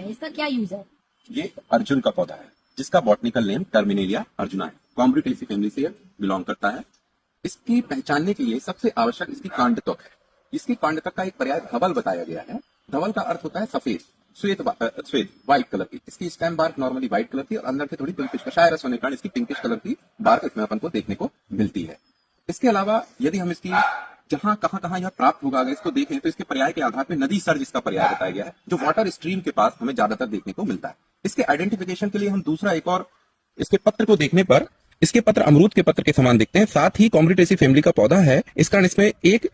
है, इसका क्या यूज है? ये अर्जुन का पौधा है, जिसका बॉटनिकल नेम टर्मिनेलिया अर्जुना है। कॉम्ब्रिटेसी फैमिली से बिलोंग करता है। इसकी पहचानने के लिए सबसे आवश्यक इसकी कांड त्वक है। इसकी कांड त्वक का एक पर्याय धवल बताया गया है। धवल का अर्थ होता है सफेद, श्वेत व्हाइट कलर की। इसकी stem bark normally white colour की और अंदर से थोड़ी पिंकिश कषाय रस होने के कारण इसकी पिंकिश कलर की बार्क इसमें अपन को देखने को मिलती है। इसके अलावा यदि हम इसकी जहां कहां यह प्राप्त होगा अगर इसको देखें तो इसके पर्याय के आधार पर नदी सर्ज इसका पर्याय बताया गया है, जो वाटर स्ट्रीम के पास हमें ज्यादातर देखने को मिलता है। इसके आइडेंटिफिकेशन के लिए हम दूसरा एक और इसके पत्र को देखने पर इसके पत्र अमरूद के पत्र के समान दिखते हैं। साथ ही कॉम्ब्रिटेसी फैमिली का पौधा है, इस कारण इसमें एक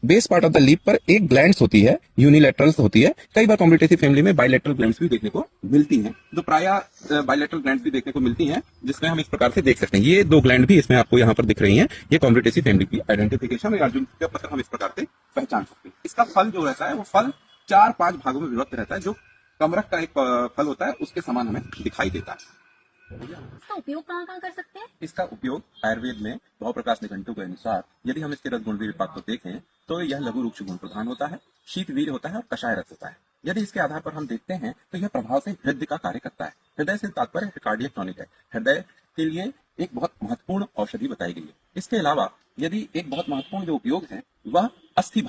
base part of the leaf पर एक ग्लैंड्स होती है, यूनिलैटरल्स होती है। कई बार कॉम्ब्रिटेसी फैमिली में बाइलेटरल ग्लैंड्स भी देखने को मिलती हैं, जो प्रायः बाइलेटरल ग्लैंड्स भी देखने को मिलती हैं, जिसमें हम इस प्रकार से देख सकते हैं। ये दो ग्लैंड भी इसमें आपको यहाँ पर दिख रही हैं। ये कॉम्ब्रिटेसी फैमिली की आइडेंटिफिकेशन और अर्जुन का पत्र हम इस प्रकार से पहचान सकते हैं। इसका फल जो रहता है वो फल 4-5 भागों में विभक्त रहता है, जो कमरख का एक फल होता है उसके समान हमें दिखाई देता है। इसका उपयोग कहाँ कर सकते हैं? इसका उपयोग आयुर्वेद में भाव प्रकाश निघंटु के अनुसार यदि हम इसके रस गुण विभाग को देखें तो यह लघु रुक्ष गुण प्रधान होता है, शीत वीर होता है और कषाय रस होता है। यदि इसके आधार पर हम देखते हैं तो यह प्रभाव से हृदय का कार्य करता है। हृदय से तात्पर्य कार्डियक टॉनिक है। हृदय के लिए एक बहुत महत्वपूर्ण औषधि बताई गई है। इसके अलावा यदि एक बहुत महत्वपूर्ण जो उपयोग है वह अस्थि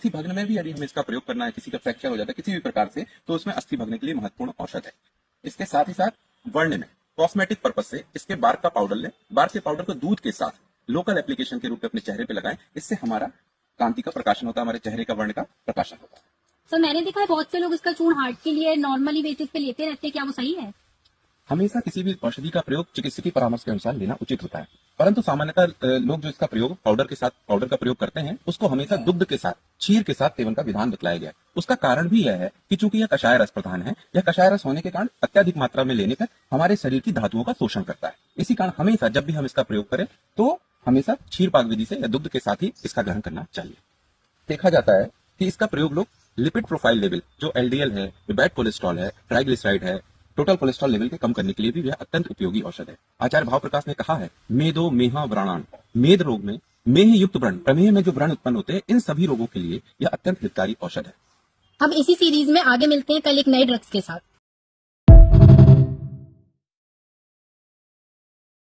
भग्न में भी यदि हमें इसका प्रयोग करना है, किसी का फ्रैक्चर हो जाता है किसी भी प्रकार से, तो उसमें अस्थि भग्न के लिए महत्वपूर्ण औषध है। इसके साथ ही साथ वर्ण में कॉस्मेटिक पर्पज से इसके बार्क का पाउडर लें, बार्क के पाउडर को दूध के साथ लोकल एप्लीकेशन के रूप में अपने चेहरे पे लगाएं। इससे हमारा कांति का प्रकाशन होता है, हमारे चेहरे का वर्ण का प्रकाशन होता है। सर मैंने देखा है बहुत से लोग इसका चूर्ण हार्ट के लिए नॉर्मली बेसिस पे लेते रहते हैं, क्या वो सही है? हमेशा किसी भी औषधि का प्रयोग चिकित्सकीय परामर्श के अनुसार लेना उचित होता है, परंतु सामान्यतः लोग जो इसका प्रयोग पाउडर का प्रयोग करते हैं उसको हमेशा दुग्ध के साथ, क्षीर के साथ सेवन का विधान बतलाया गया है। उसका कारण भी यह है कि चूंकि यह कषाय रस प्रधान है, यह कषाय रस होने के कारण अत्यधिक मात्रा में लेने पर हमारे शरीर की धातुओं का शोषण करता है। इसी कारण हमेशा जब भी हम इसका प्रयोग करें तो हमेशा क्षीर पाक विधि से या दुग्ध के साथ ही इसका ग्रहण करना चाहिए। देखा जाता है कि इसका प्रयोग लोग लिपिड प्रोफाइल लेवल जो एलडीएल है, बैड कोलेस्ट्रॉल है, ट्राइग्लिसराइड है, टोटल कोलेस्ट्रॉल लेवल के कम करने के लिए भी यह अत्यंत उपयोगी औषध है। आचार्य भाव प्रकाश ने कहा है, मेदो मेहा व्रणान, मेद रोग में मेह युक्त व्रण, प्रमेह में जो व्रण उत्पन्न होते हैं, इन सभी रोगों के लिए यह अत्यंत हितकारी औषध है। अब इसी सीरीज में आगे मिलते हैं कल एक नए ड्रग्स के साथ।